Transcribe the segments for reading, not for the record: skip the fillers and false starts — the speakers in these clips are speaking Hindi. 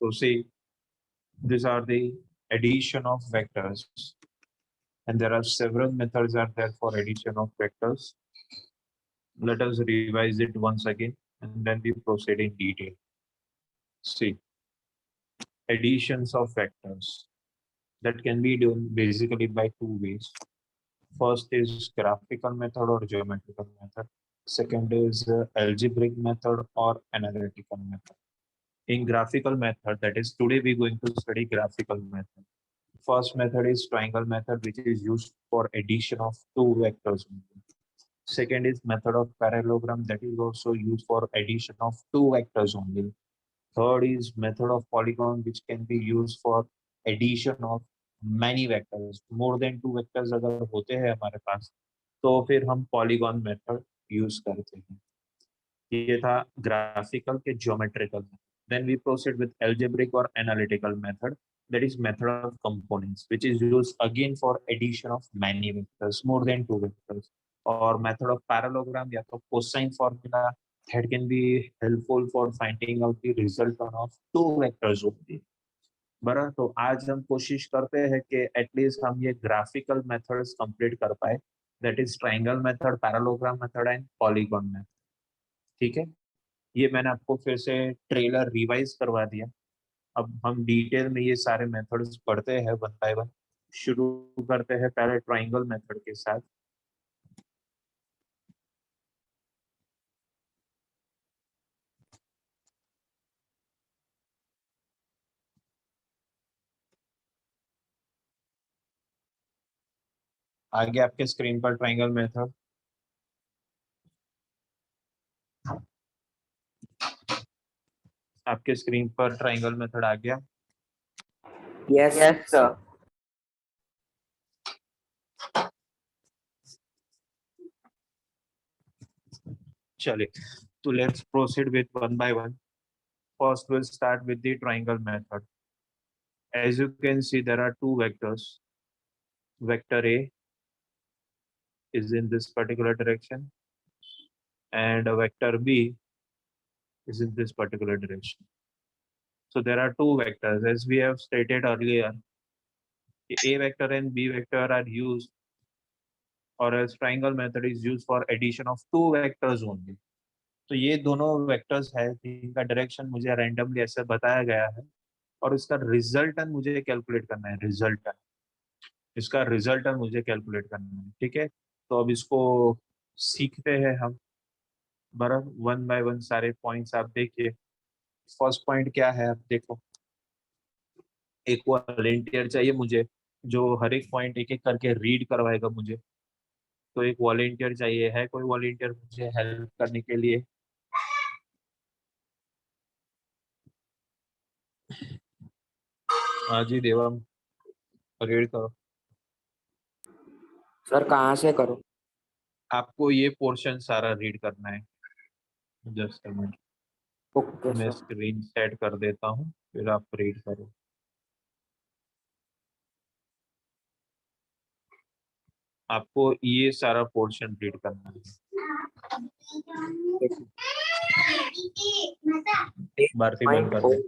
So see, these are the addition of vectors, and there are several methods are there for addition of vectors. Let us revise it once again, and then we proceed in detail. See, additions of vectors that can be done basically by two ways. First is graphical method or geometrical method. Second is algebraic method or analytical method. In graphical method, that is today we're going to study graphical method. First method is triangle method, which is used for addition of two vectors. Second is method of parallelogram, that is also used for addition of two vectors only. Third is method of polygon, which can be used for addition of many vectors. More than two vectors अगर होते हैं हमारे पास, तो फिर हम polygon method use करते हैं. ये था graphical के geometrical. Then we proceed with algebraic or analytical method. That is method of components, which is used again for addition of many vectors, more than two vectors. Or method of parallelogram या तो cosine formula that can be helpful for finding out the result of two vectors only. बराबर, तो आज हम कोशिश करते हैं कि एटलीस्ट हम ये ग्राफिकल मेथड्स कंप्लीट कर पाए. That is triangle method, parallelogram method and polygon method. ठीक है, ये मैंने आपको फिर से ट्रेलर रिवाइज करवा दिया. अब हम डिटेल में ये सारे मेथड्स पढ़ते हैं वन बाय वन. शुरू करते हैं पहले ट्रायंगल मेथड के साथ. आगे आपके स्क्रीन पर ट्रायंगल मेथड. आपके स्क्रीन पर ट्रायंगल मेथड आ गया. Yes sir. चलिए, तो let's proceed with one by one. First we'll start with the triangle method. As you can see, there are two vectors. Vector A is in this particular direction and a vector B is in this particular direction. So there are two vectors. As we have stated earlier, A vector and B vector are used, or as triangle method is used for addition of two vectors only. तो ये दोनों वेक्टर्स है जिनका डायरेक्शन मुझे रैंडमली ऐसे बताया गया है और इसका रिजल्टन मुझे कैलकुलेट करना है. रिजल्टन, इसका रिजल्टन मुझे कैलकुलेट करना है. ठीक है, तो अब इसको सीखते हैं हम. बराबर, वन बाय वन सारे पॉइंट्स आप देखिए. फर्स्ट पॉइंट क्या है, आप देखो. एक वॉलेंटियर चाहिए मुझे जो हर एक पॉइंट एक एक करके रीड करवाएगा मुझे. तो एक वॉलेंटियर चाहिए. है कोई वॉलेंटियर मुझे हेल्प करने के लिए? हाँ जी देवम, रीड करो. सर कहाँ से करो? आपको ये पोर्शन सारा रीड करना है. जस्ट अ मिनट, ओके मैं सर. स्क्रीन सेट कर देता हूँ, फिर आप रीड करो. आपको ये सारा पोर्शन रीड करना है. भारती बंद कर दे.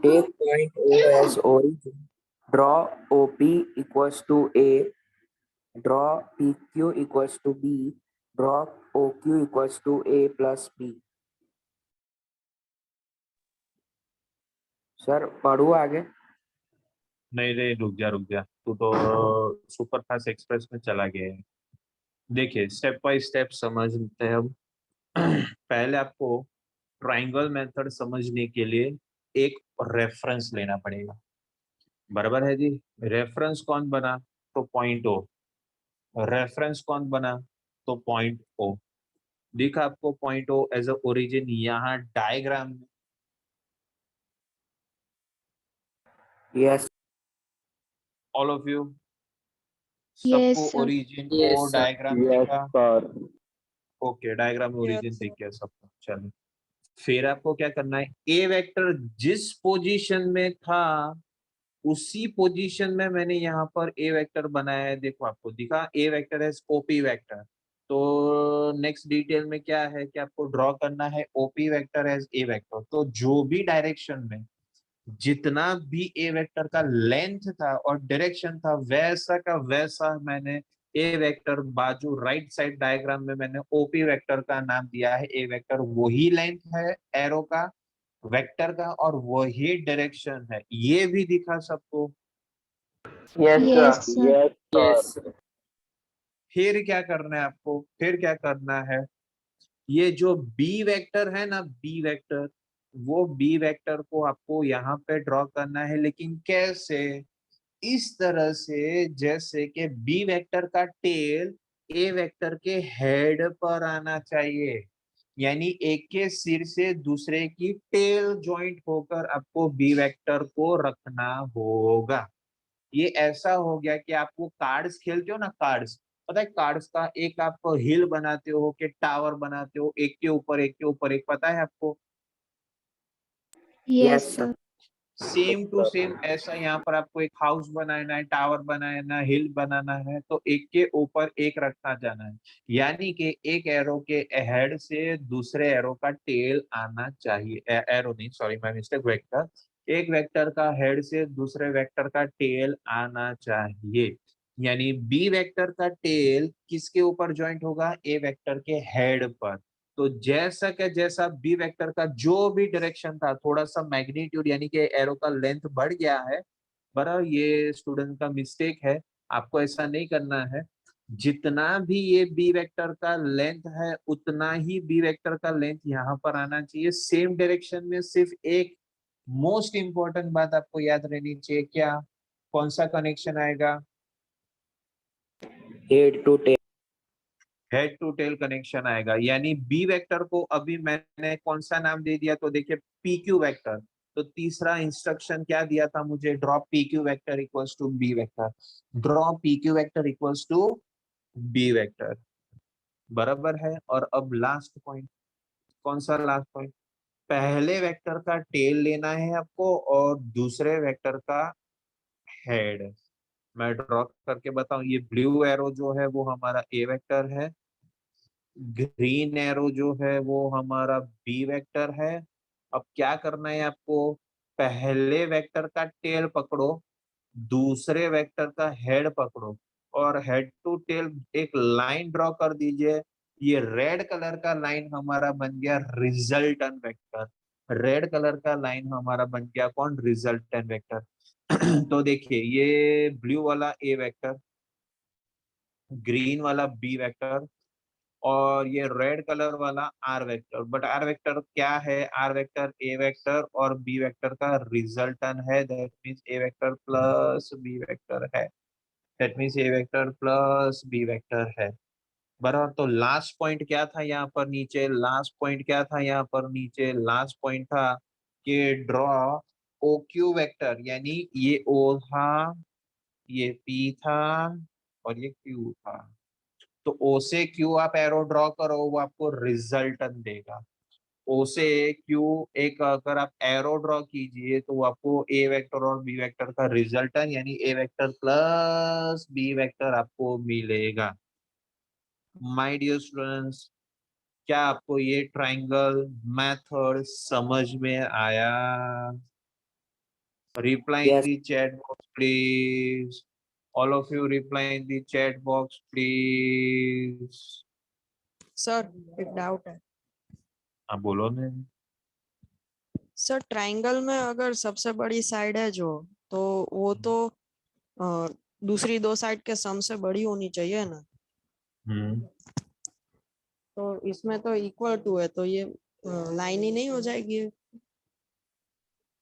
Take point O as origin. Draw OP equals to A. Draw PQ equals to B. Draw OQ equals to A plus B. Sir पढ़ू आगे? नहीं रे, रुक जा. तू तो सुपर फास्ट एक्सप्रेस में चला गया है. देखिए, स्टेप बाय स्टेप समझते हैं हम. पहले आपको ट्रायंगल मेथड समझने के लिए एक रेफरेंस लेना पड़ेगा. बराबर है जी. रेफरेंस कौन बना? तो पॉइंट ओ. रेफरेंस कौन बना? तो पॉइंट ओ. दिखा आपको point O as a origin यहाँ डायग्राम में. Yes. All of you Yes, सबको sir. Origin Yes, O sir. Diagram Yes, दिखा? sir. ओके, डायग्राम में Yes, ओरिजिन sir. दिख गया सबको. चलो, फिर आपको क्या करना है? ए वेक्टर जिस पोजीशन में था उसी पोजीशन में मैंने यहाँ पर ए वेक्टर बनाया है. देखो आपको दिखा ए वेक्टर है ओपी वेक्टर. तो अब नेक्स्ट डिटेल में क्या है कि आपको ड्रॉ करना है OP vector as a vector. तो जो भी डायरेक्शन में जितना भी ए वेक्टर का लेंथ था और डायरेक्शन था वैसा का वैसा मैंने ए वेक्टर बाजू राइट साइड डायग्राम में मैंने ओपी वेक्टर का नाम दिया है। ए वेक्टर वही लेंथ है एरो का वेक्टर का और वही डायरेक्शन है। ये भी दिखा सबको? Yes, Yes, sir. sir. Yes, Yes, sir. फिर क्या करना है आपको? फिर क्या करना है? ये जो बी वेक्टर है ना, बी वेक्टर, वो बी वेक्टर को आपको यहाँ पे ड्रॉ करना है। लेकिन कैसे? इस तरह से जैसे कि बी वेक्टर का टेल ए वेक्टर के हेड पर आना चाहिए, यानी एक के सिर से दूसरे की टेल जॉइंट होकर आपको बी वेक्टर को रखना होगा। ये ऐसा हो गया कि आप वो कार्ड्स खेलते हो ना, कार्ड्स, पता है कार्ड्स का एक आप हिल बनाते हो कि टावर बनाते हो, एक के ऊपर एक के ऊपर एक, पता है आपको? Yes, Yes, sir. Same to same ऐसा यहाँ पर आपको एक हाउस बनाना है, टावर बनाना है, हिल बनाना है, तो एक के ऊपर एक रखना जाना है। यानी कि एक एरो के हेड से दूसरे एरो का टेल आना चाहिए। एरो नहीं, सॉरी माय मिस्टेक, वेक्टर। एक वेक्टर का हेड से दूसरे वेक्टर का टेल आना चाहिए। यानी बी वेक्टर का टेल किसके ऊपर ज्वाइंट होगा? ए वेक्टर के हेड पर। तो जैसा का जैसा बी वेक्टर का जो भी डायरेक्शन था, थोड़ा सा मैग्नीट्यूड यानी कि एरो का लेंथ बढ़ गया है, बराबर, ये स्टूडेंट का मिस्टेक है, आपको ऐसा नहीं करना है। जितना भी ये बी वेक्टर का लेंथ है उतना ही बी वेक्टर का लेंथ यहाँ पर आना चाहिए सेम डायरेक्शन में। सिर्फ एक मोस्ट इंपॉर्टेंट बात आपको याद रहनी चाहिए, क्या? कौन सा कनेक्शन आएगा? head to tail. Head to tail connection आएगा। यानी बी वेक्टर को अभी मैंने कौन सा नाम दे दिया? तो देखिए पी क्यू वेक्टर। तो तीसरा इंस्ट्रक्शन क्या दिया था मुझे? Draw P Q vector equals to B vector. Draw P Q vector equals to B vector, बराबर है। और अब लास्ट पॉइंट, कौन सा लास्ट पॉइंट? पहले वेक्टर का टेल लेना है आपको और दूसरे वेक्टर का हेड। मैं ड्रॉ करके बताऊं, ये ब्लू एरो जो है वो हमारा ए वेक्टर है, ग्रीन एरो जो है वो हमारा बी वेक्टर है। अब क्या करना है आपको? पहले वेक्टर का टेल पकड़ो, दूसरे वेक्टर का हेड पकड़ो और हेड टू टेल एक लाइन ड्रॉ कर दीजिए। ये रेड कलर का लाइन हमारा बन गया रिजल्टेंट वेक्टर। रेड कलर का लाइन हमारा बन गया कौन? Resultant vector. तो देखिए ये ब्लू वाला ए वेक्टर, ग्रीन वाला बी वेक्टर और ये रेड कलर वाला R vector. But R vector क्या है? आर वेक्टर ए वेक्टर और बी वेक्टर का रिजल्टन है। That means A vector plus B vector है। That means A vector plus B vector है, बराबर। तो लास्ट पॉइंट क्या था यहाँ पर नीचे? लास्ट पॉइंट क्या था यहाँ पर नीचे? लास्ट पॉइंट था कि ड्रॉ ओ क्यू वेक्टर, यानी ये ओ था, ये पी था और ये क्यू था। तो ओ से क्यू आप एरो ड्रॉ करो, वो आपको रिजल्टन देगा। ओ से क्यू एक अगर आप एरो ड्रॉ कीजिए तो वो आपको ए वेक्टर और बी वेक्टर का रिजल्टन यानी ए वेक्टर प्लस बी वेक्टर आपको मिलेगा। माय डियर स्टूडेंट्स, क्या आपको ये ट्रायंगल मेथड समझ में आया? Reply in Yes, the chat box, please. All of you reply in the chat box, please. Sir एक डाउट है हाँ बोलो ने। सर। ट्रायंगल में अगर सबसे बड़ी साइड है जो, तो वो तो दूसरी दो साइड के सम से बड़ी होनी चाहिए ना। हम्म, तो इसमें तो इक्वल टू है, तो ये लाइन ही नहीं हो जाएगी।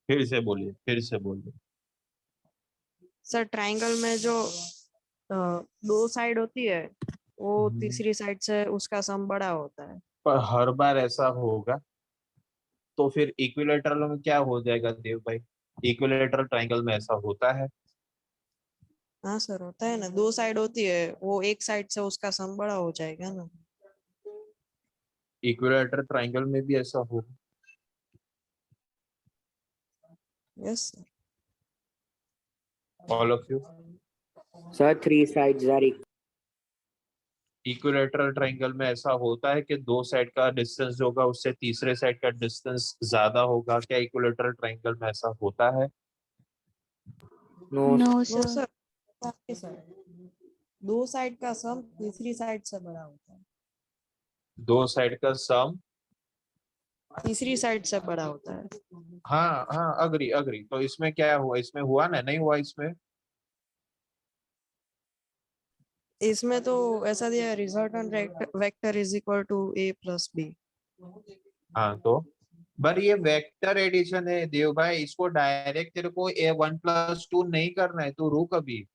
फिर से बोलिए, फिर से बोलिए। सर ट्रायंगल में जो दो साइड होती है, वो तीसरी साइड से उसका सम बड़ा होता है। पर हर बार ऐसा होगा तो फिर इक्विलेटरल में क्या हो जाएगा देव भाई? इक्विलेटरल ट्रायंगल में ऐसा होता है? हाँ सर होता है ना, दो साइड होती है, वो एक साइड से उसका सम बड़ा हो जाएगा ना। इक्विलेटरल ट्रायंगल में भी ऐसा होगा? Yes sir. All of you? sir, three sides are equal. Equilateral triangle में ऐसा होता है कि दो साइड का डिस्टेंस जो होगा उससे तीसरे साइड का डिस्टेंस ज्यादा होगा? क्या इक्विलैटरल ट्रायंगल में ऐसा होता है? No no no sir. Sir, दो साइड का सम तीसरी साइड से बड़ा होता है, दो साइड का सम, तीसरी साइड से बड़ा होता है। हाँ हाँ, अग्री अग्री। तो इसमें क्या हुआ? इसमें हुआ ना? नहीं हुआ इसमें? इसमें तो ऐसा दिया है, resultant vector is equal to A plus B. हाँ तो पर ये वेक्टर एडिशन है देव भाई, इसको डायरेक्ट तेरे को A1+2 नहीं करना है। तो रुक, अभी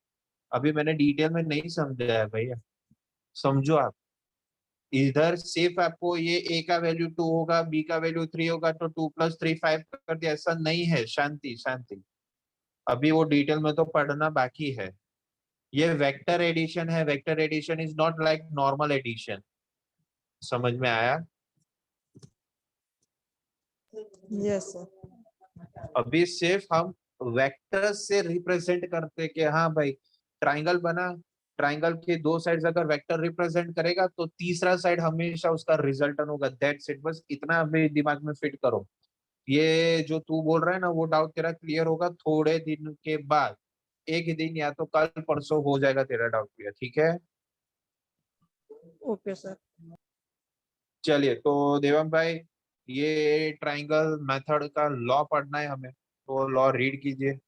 अभी मैंने डिटेल में नहीं समझाया है भैया, समझो आप। इधर सिर्फ आपको ये ए का वैल्यू 2 होगा, बी का वैल्यू 3 होगा, तो 2 + 3 5 कर दिया, ऐसा नहीं है। शांति शांति, अभी वो डिटेल में तो पढ़ना बाकी है। ये वेक्टर एडिशन है। Vector addition is not like normal addition. समझ में आया? Yes sir. अभी सिर्फ हम वेक्टर्स से रिप्रेजेंट करते कि हाँ भाई ट्राइंगल बना, ट्राइंगल के दो साइड्स अगर वेक्टर रिप्रेजेंट करेगा तो तीसरा साइड हमेशा उसका रिजल्टेंट होगा। दैट्स इट, बस इतना अभी दिमाग में फिट करो। ये जो तू बोल रहा है ना, वो डाउट तेरा क्लियर होगा थोड़े दिन के बाद। एक दिन या तो कल परसों हो जाएगा तेरा डाउट क्लियर, ठीक है? Okay sir. चलिए, तो देवम भाई ये ट्राइंगल मेथड का लॉ पढ़ना है हमें, तो लॉ रीड कीजिए।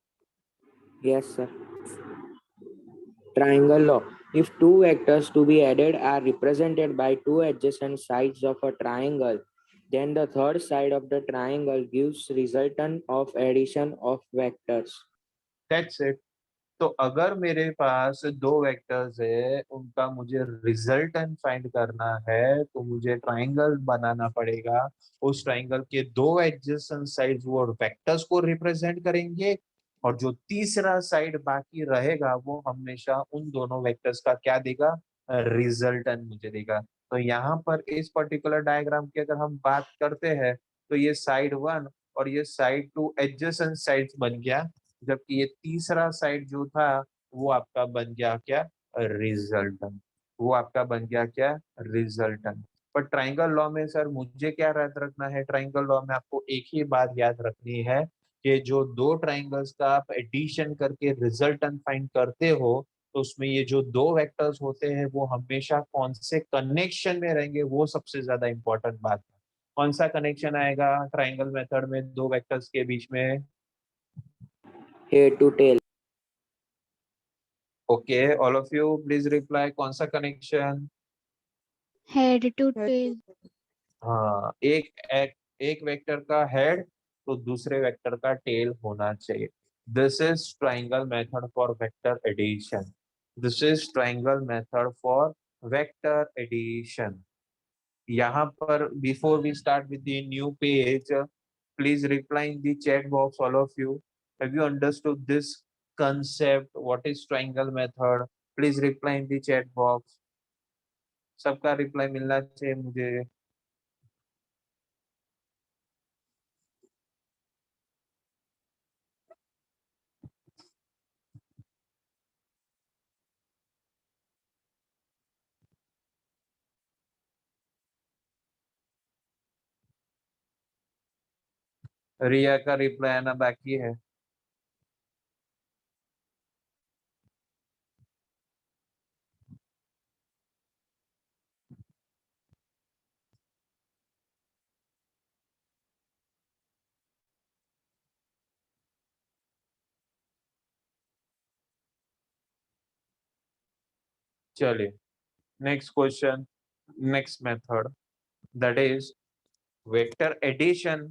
Yes, sir. Triangle law. If two vectors to be added are represented by two adjacent sides of a triangle, then the third side of the triangle gives resultant of addition of vectors. That's it. तो अगर मेरे पास दो वेक्टर्स है, उनका मुझे रिजल्टेंट फाइंड करना है, तो मुझे ट्राइंगल बनाना पड़ेगा। उस ट्राइंगल के दो एडजेसेंट साइड्स वो वेक्टर्स को रिप्रेजेंट करेंगे, और जो तीसरा साइड बाकी रहेगा वो हमेशा उन दोनों वेक्टर्स का क्या देगा? रिजल्टेंट मुझे देगा। तो यहाँ पर इस पर्टिकुलर डायग्राम की अगर हम बात करते हैं, तो ये साइड 1 और ये साइड 2 एडजेसेंट साइड्स बन गया, जबकि ये तीसरा साइड जो था वो आपका बन गया क्या? रिजल्टेंट। वो आपका बन गया क्या? रिजल्टेंट। पर ट्राइंगल लॉ में सर मुझे क्या याद रखना है? ट्राइंगल लॉ में आपको एक ही बात याद रखनी है कि जो दो ट्राइंगल्स का आप एडिशन करके रिजल्टेंट फाइंड करते हो, तो उसमें ये जो दो वेक्टर्स होते हैं वो हमेशा कौन से कनेक्शन में रहेंगे, वो सबसे ज्यादा इंपॉर्टेंट बात है। कौन सा कनेक्शन आएगा ट्राइंगल मेथड में दो वेक्टर्स के बीच में? Head to tail. Okay, all of you please reply, कौन सा कनेक्शन? Head to tell. हाँ, एक वेक्टर का हेड तो दूसरे वेक्टर का टेल होना चाहिए। This is triangle method for vector addition. This is triangle method for vector addition. यहाँ पर before we start with the new page, please reply in the chat box, all of you. Have you understood this concept? What is triangle method? Please reply in the chat box. सबका रिप्लाई मिलना चाहिए मुझे। रिया का रिप्लाई आना बाकी है। चलिए, next question, next method, that is vector addition.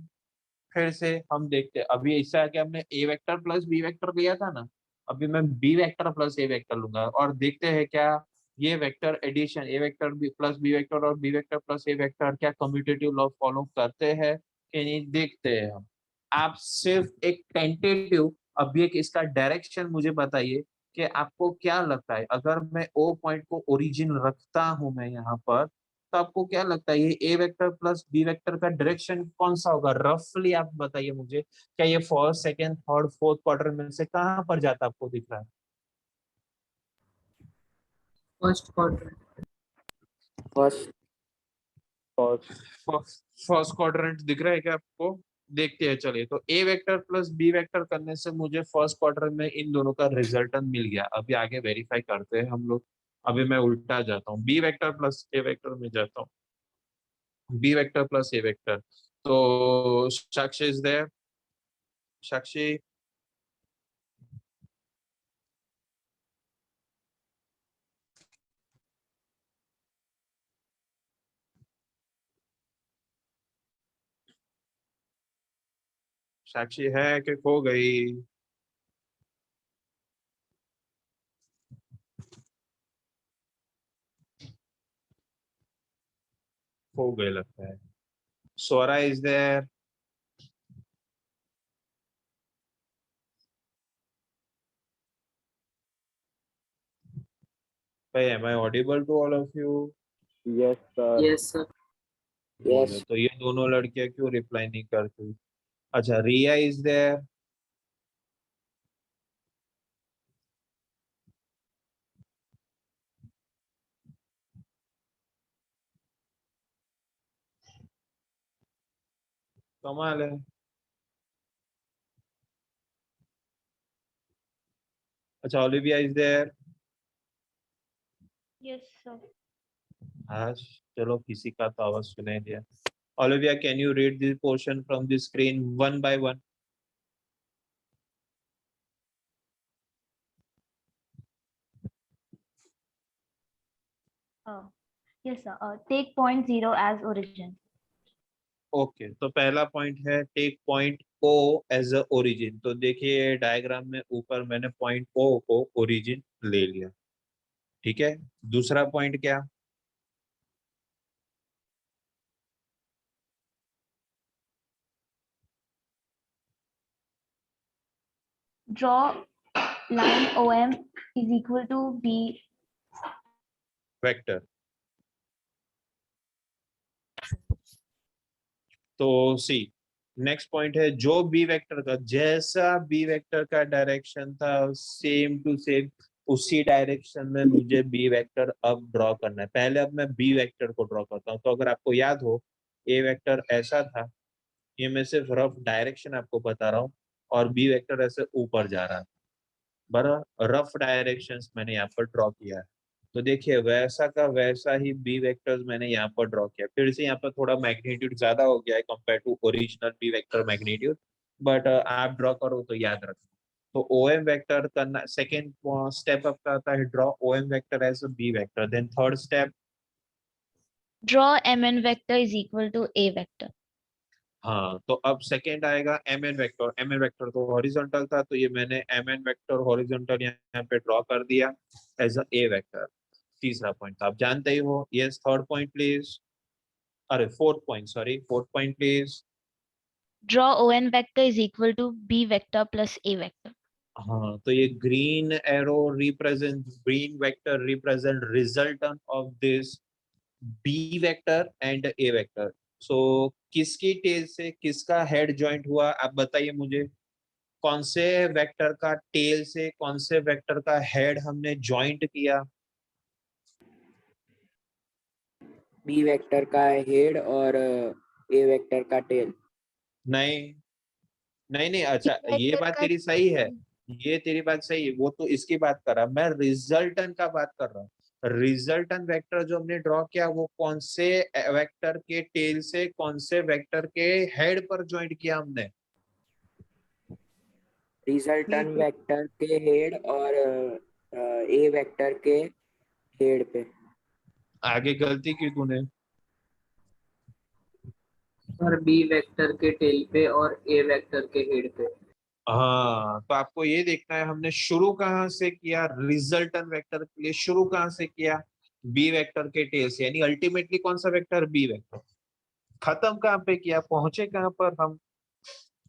फिर से हम देखते हैं। अभी ऐसा है कि हमने A vector plus B vector लिया था ना, अभी मैं B vector plus A vector लूंगा, और देखते हैं क्या ये vector addition A vector B plus B vector और B vector plus A vector क्या कम्यूटेटिव लॉ फॉलो करते हैं कि नहीं, देखते हैं हम। आप सिर्फ एक टेंटेटिव अभी एक इसका डायरेक्शन मुझे बताइए कि आपको क्या लगता है, अगर मैं ओ पॉइंट को ओरिजिन रखता हूं मैं यहाँ पर, तो आपको क्या लगता है ये ए वेक्टर प्लस बी वेक्टर का डायरेक्शन कौन सा होगा? रफली आप बताइए मुझे, क्या ये first second third fourth quarter में से कहाँ पर जाता आपको दिख रहा है? First quadrant. First first quadrant दिख रहा है क्या आपको? देखते हैं चलिए। तो ए वेक्टर प्लस बी वेक्टर करने से मुझे फर्स्ट क्वाड्रेंट में इन दोनों का रिजल्टेंट मिल गया। अभी आगे वेरीफाई करते हैं हम लोग। अभी मैं उल्टा जाता हूँ, B vector plus A vector में जाता हूँ। B vector plus A vector, तो साक्षी इज देयर। साक्षी, साक्षी है कि खो गई? खो गए लगता है। Swara is there. भाई am I audible to all of you? Yes, sir. Yes sir. बोलो यस। तो ये दोनों लड़कियां क्यों रिप्लाई नहीं करती? अच्छा, रिया इज देयर। कमाल है। अच्छा, Olivia is there. Yes, sir. हाँ, चलो किसी का तो आवाज सुनाई दिया। Olivia, can you read this portion from the screen one by one? Yes, sir. Take point 0 as origin. Okay, तो पहला पॉइंट है take point O as a origin. तो देखिए डायग्राम में ऊपर मैंने पॉइंट ओ को ओरिजिन ले लिया। ठीक है, दूसरा पॉइंट क्या? Draw line OM is equal to B. Vector. तो सी, नेक्स्ट पॉइंट है जो बी वेक्टर का, जैसा बी वेक्टर का डायरेक्शन था सेम टू सेम उसी डायरेक्शन में मुझे बी वेक्टर अब ड्रॉ करना है। पहले अब मैं बी वेक्टर को ड्रॉ करता हूँ। तो अगर आपको याद हो, ए वेक्टर ऐसा था, ये मैं सिर्फ रफ डायरेक्शन आपको बता रहा हूँ, और बी वेक्टर ऐसे ऊपर जा रहा है। बराबर रफ डायरेक्शंस मैंने यहाँ पर ड्रॉ किया है। तो देखिए वैसा का वैसा ही बी वेक्टर्स मैंने यहाँ पर ड्रॉ किया। फिर से यहाँ पर थोड़ा मैग्नीट्यूड ज्यादा हो गया है compare to original B vector magnitude, but आप ड्रॉ करो तो याद रखो। तो ओ एम वेक्टर करना, सेकेंड स्टेप आपका आता है draw O M vector as a B vector. Then third step, Draw MN vector is equal to A vector. हाँ तो अब सेकेंड आएगा M N vector. M N vector तो हॉरिजॉन्टल था, तो ये मैंने एम एन वेक्टर हॉरिजॉन्टल यहाँ पे ड्रॉ कर दिया एज अ ए वेक्टर। तीसरा पॉइंट आप जानते ही हो। Yes, third point please. अरे fourth point, sorry, fourth point please. Draw ON vector is equal to B vector plus A vector. हाँ, तो ये green arrow represent, green vector represent resultant of this B vector and A vector. So किसकी टेल से किसका हेड जॉइंट हुआ, आप बताइए मुझे। कौन से वेक्टर का टेल से कौन से वेक्टर का हेड हमने जॉइंट किया? बी वेक्टर का हेड और ए वेक्टर का टेल। नहीं नहीं नहीं, अच्छा ये वेक्टर बात का तेरी सही है, ये तेरी बात सही है, वो तो इसकी बात कर रहा, मैं रिजल्टेंट का बात कर रहा हूँ। रिजल्टेंट वेक्टर जो हमने ड्रॉ किया वो कौन से वेक्टर के टेल से कौन से वेक्टर के हेड पर ज्वाइंट किया हमने? रिजल्टेंट वेक्टर के हेड और ए वेक्टर के हेड पे। आगे गलती की तूने। और बी वेक्टर के टेल पे और ए वेक्टर के हेड पे। हाँ, तो आपको ये देखना है हमने शुरू कहाँ से किया। रिजल्टेंट वेक्टर के लिए शुरू कहाँ से किया? बी वेक्टर के टेल से, यानी अल्टीमेटली कौन सा वेक्टर? B vector. खत्म कहाँ पे किया, पहुंचे कहाँ पर हम?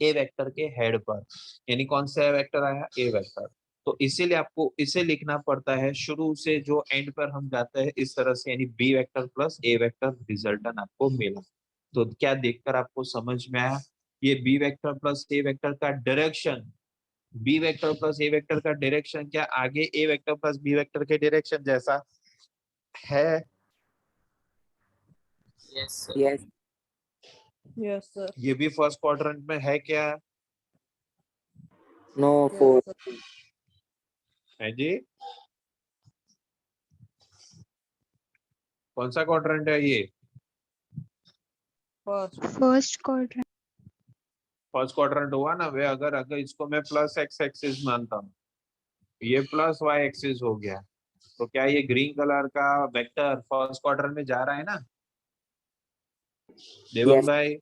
ए वेक्टर के हेड पर, यानी कौन सा वेक्टर आया? ए वेक्टर। तो इसीलिए आपको इसे लिखना पड़ता है शुरू से जो एंड पर हम जाते हैं इस तरह से, यानी B vector plus A vector resultant आपको मिला। तो क्या देखकर आपको समझ में आया? ये B vector plus A vector का direction, B vector plus A vector का डायरेक्शन क्या आगे ए वेक्टर प्लस बी वेक्टर के डायरेक्शन जैसा है? Yes, sir. Yes. Yes sir ये भी फर्स्ट क्वाड्रेंट में है क्या? No. 4. है जी? कौन सा क्वाड्रेंट है ये? First first quadrant. First quadrant हुआ ना वे। अगर अगर इसको मैं प्लस एक्स एक्सिस मानता हूँ, ये प्लस वाई एक्सिस हो गया, तो क्या ये ग्रीन कलर का वेक्टर फर्स्ट क्वाड्रेंट में जा रहा है ना देवम Yes. भाई?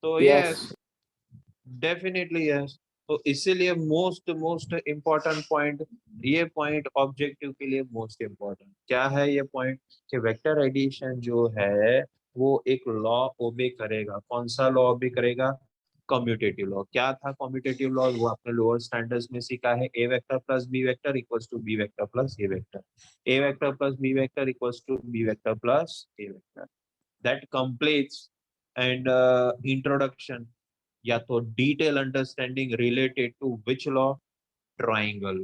तो Yes. Yes, definitely yes. तो इसीलिए मोस्ट मोस्ट इम्पोर्टेंट पॉइंट, ये पॉइंट ऑब्जेक्टिव के लिए मोस्ट इम्पोर्टेंट क्या है? ये पॉइंट कि वेक्टर एडिशन जो है वो एक लॉ ओबे करेगा। कौन सा लॉ ओबे करेगा? Commutative law. क्या था कम्यूटेटिव लॉ? वो आपने लोअर स्टैंडर्ड्स में सीखा है। A vector plus B vector equals to B vector plus A vector, A vector plus B vector equals to B vector plus A vector. That completes and introduction या तो detailed understanding related to which law? Triangle.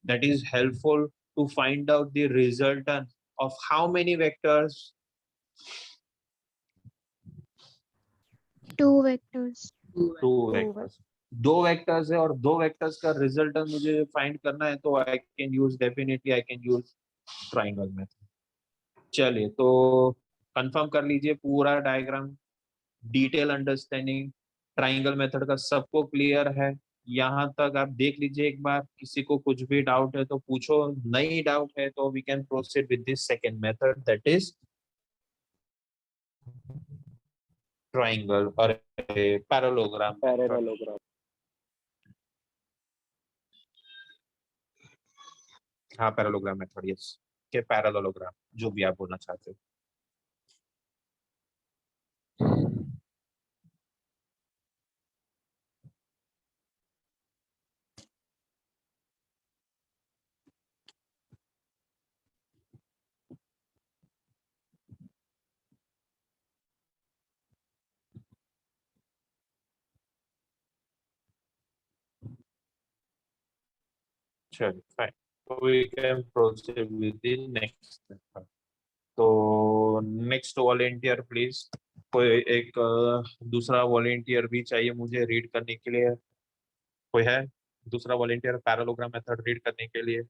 That is helpful to find out the resultant of how many vectors? 2 vectors. Two vectors. दो वेक्टर्स है और दो वेक्टर्स का रिजल्टेंट मुझे फाइंड करना है, तो I can use, definitely I can use triangle method. चलिए तो कंफर्म कर लीजिए पूरा diagram, detail understanding triangle method का सबको क्लियर है? यहाँ तक आप देख लीजिए एक बार। किसी को कुछ भी डाउट है तो पूछो, नहीं डाउट है तो we can proceed with this second method, that is triangle और पैरेललोग्राम। हाँ पैरेललोग्राम मेथड, यस, के पैरेललोग्राम, जो भी आप बोलना चाहते हो। चलिए फाइन, तो we can proceed with the next method. तो नेक्स्ट वॉलेंटियर प्लीज। कोई एक दूसरा वॉलेंटियर भी चाहिए मुझे रीड करने के लिए। कोई है दूसरा वॉलेंटियर पैरेललोग्राम मेथड रीड करने के लिए?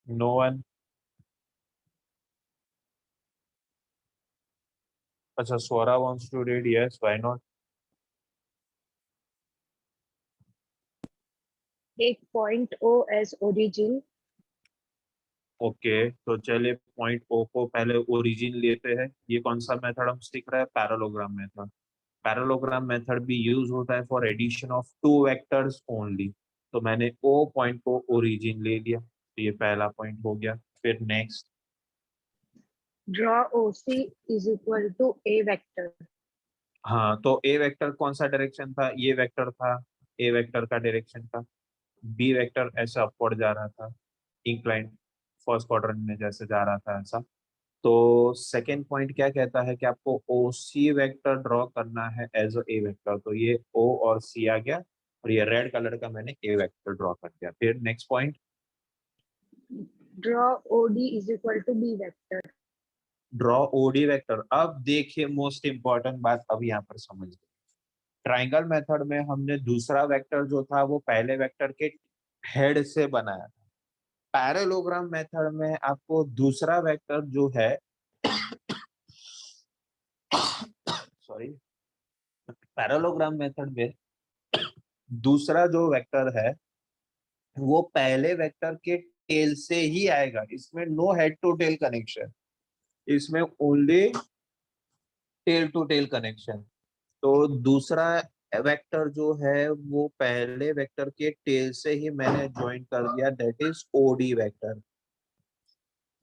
No one. अच्छा, Swara wants to read, yes, why not. Take point O as origin. Okay, तो चलिए पॉइंट ओ को पहले ओरिजिन लेते हैं। ये कौन सा मेथड हम सीख रहे हैं? Parallelogram method. पैरेललोग्राम मेथड भी यूज होता है for addition of two vectors only. तो मैंने ओ पॉइंट को ओरिजिन ले लिया, तो ये पहला पॉइंट हो गया। फिर next, Draw OC is equal to A vector. हाँ, तो ए वेक्टर कौन सा डायरेक्शन था? ये वेक्टर था ए वेक्टर का डायरेक्शन था। बी वेक्टर ऐसा अपवर्ड जा रहा था, इंक्लाइंड फर्स्ट क्वाड्रेंट में जैसे जा रहा था ऐसा। तो सेकेंड पॉइंट क्या कहता है कि आपको ओ सी वेक्टर ड्रॉ करना है एज ए वेक्टर। तो ये ओ और सी आ गया, और ये रेड कलर का मैंने ए वेक्टर ड्रॉ कर दिया। फिर next point, Draw OD is equal to B vector. Draw OD vector. अब देखिए मोस्ट इंपॉर्टेंट बात अब यहाँ पर समझ गए। ट्राइंगल मेथड में हमने दूसरा वेक्टर जो था वो पहले वेक्टर के हेड से बनाया था। पैरेललोग्राम मेथड में आपको दूसरा वेक्टर जो है सॉरी, पैरेललोग्राम मेथड में दूसरा जो वेक्टर है वो पहले वेक्टर के टेल से ही आएगा। इसमें no head to tail connection, इसमें only tail to tail connection. तो दूसरा वेक्टर जो है वो पहले वेक्टर के टेल से ही मैंने ज्वाइन कर दिया, दैट इज ओडी वेक्टर।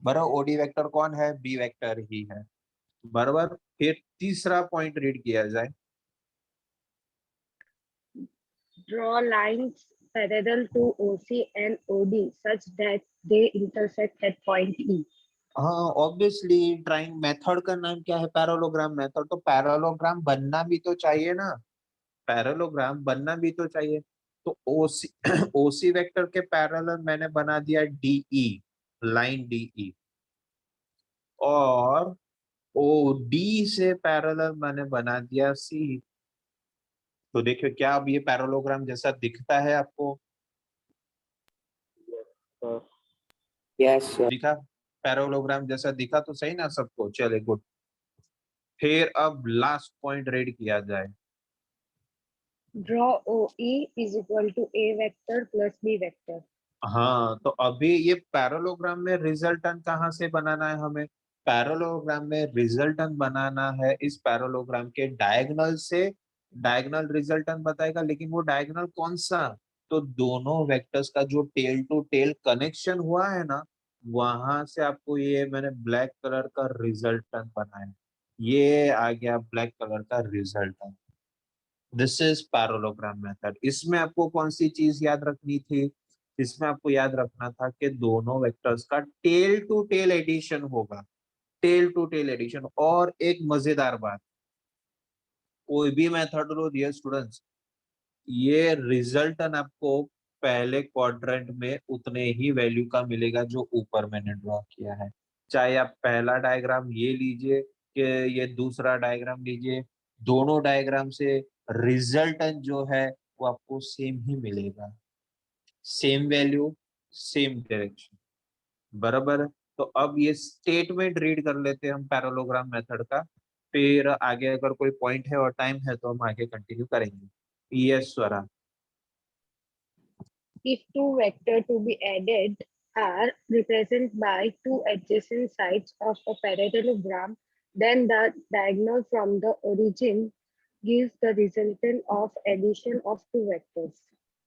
बराबर, ओडी वेक्टर कौन है? बी वेक्टर ही है। बराबर। फिर तीसरा पॉइंट रीड किया जाए। Draw lines parallel to OC and OD such that they intersect at point E. हाँ ऑब्वियसली, ट्राइंग मेथड का नाम क्या है? Parallelogram method. तो पैरेललोग्राम बनना भी तो चाहिए ना। पैरेललोग्राम बनना भी तो चाहिए। तो ओसी ओसी वेक्टर के पैरेलल मैंने बना दिया डीई, लाइन डीई, और ओ डी से पैरेलल मैंने बना दिया सी। तो देखिए क्या अब ये पैरेललोग्राम जैसा दिखता है आपको? Yes sir. दिखा? पैरेललोग्राम जैसा दिखा तो सही ना सबको? चले गुड। फिर अब लास्ट पॉइंट रेड किया जाए। Draw OE is equal to A vector plus B vector. हाँ, तो अभी ये पैरेललोग्राम में रिजल्टेंट कहाँ से बनाना है हमें? पैरेललोग्राम में रिजल्टेंट बनाना है इस पैरेललोग्राम के डायगोनल से। डायगोनल रिजल्टेंट बताएगा, लेकिन वो डायगोनल कौन सा? तो दोनों वेक्टर्स का जो टेल टू टेल कनेक्शन हुआ है ना, वहां से आपको ये मैंने ब्लैक कलर का रिजल्टेंट बनाया। ये आ गया ब्लैक कलर का resultant. This is parallelogram method. इसमें आपको कौन सी चीज याद रखनी थी? इसमें आपको याद रखना था कि दोनों वेक्टर्स का टेल टू टेल एडिशन होगा। Tail to tail addition. और एक मजेदार बात, कोई भी मेथड लो डियर स्टूडेंट्स, ये रिजल्टन आपको पहले क्वाड्रेंट में उतने ही वैल्यू का मिलेगा जो ऊपर मैंने ड्रॉ किया है। चाहे आप पहला डायग्राम ये लीजिए कि ये दूसरा डायग्राम लीजिए, दोनों डायग्राम से रिजल्टन जो है वो आपको सेम ही मिलेगा। सेम वैल्यू, सेम डायरेक्शन, बराबर है। तो अब ये स्टेटमेंट रीड कर लेते हैं हम पैरेललोग्राम मेथड का, फिर आगे अगर कोई पॉइंट है और टाइम है तो हम आगे कंटिन्यू करेंगे। Yes Swara. If two vectors to be added are represented by two adjacent sides of a parallelogram, then the diagonal from the origin gives the resultant of addition of two vectors.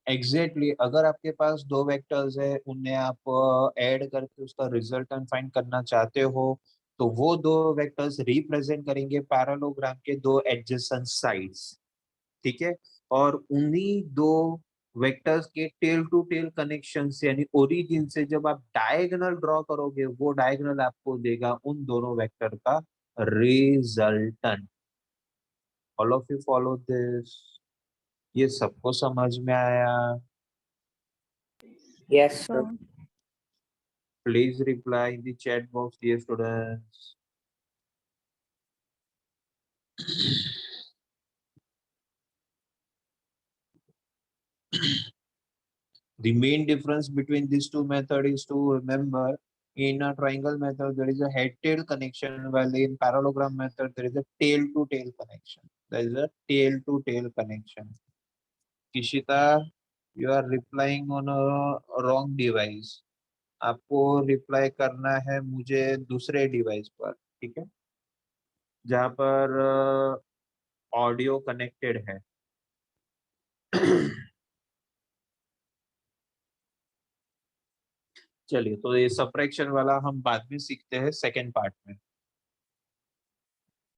Exactly अगर आपके पास दो वेक्टर्स है, उन्हें आप ऐड करके उसका रिजल्टेंट फाइंड करना चाहते हो, तो वो दो वेक्टर्स रिप्रेजेंट करेंगे पैरेललोग्राम के दो एडजेसेंट साइड्स। ठीक है? और उन्हीं दो वेक्टर्स के टेल टू टेल कनेक्शन से यानी ओरिजिन से जब आप डायगोनल ड्रॉ करोगे, वो डायगोनल आपको देगा उन दोनों वेक्टर का resultant. All of you follow this? ये सबको समझ में आया? Yes sir. Please reply in the chat box, dear students. The main difference between these two methods is to remember, in a triangle method there is a head-tail connection, while in parallelogram method there is a tail-to-tail connection. There is a tail-to-tail connection. Kishita, you are replying on a wrong device. आपको रिप्लाई करना है मुझे दूसरे डिवाइस पर, ठीक है, जहाँ पर ऑडियो कनेक्टेड है। चलिए, तो ये सब्ट्रैक्शन वाला हम बाद में सीखते हैं सेकेंड पार्ट में।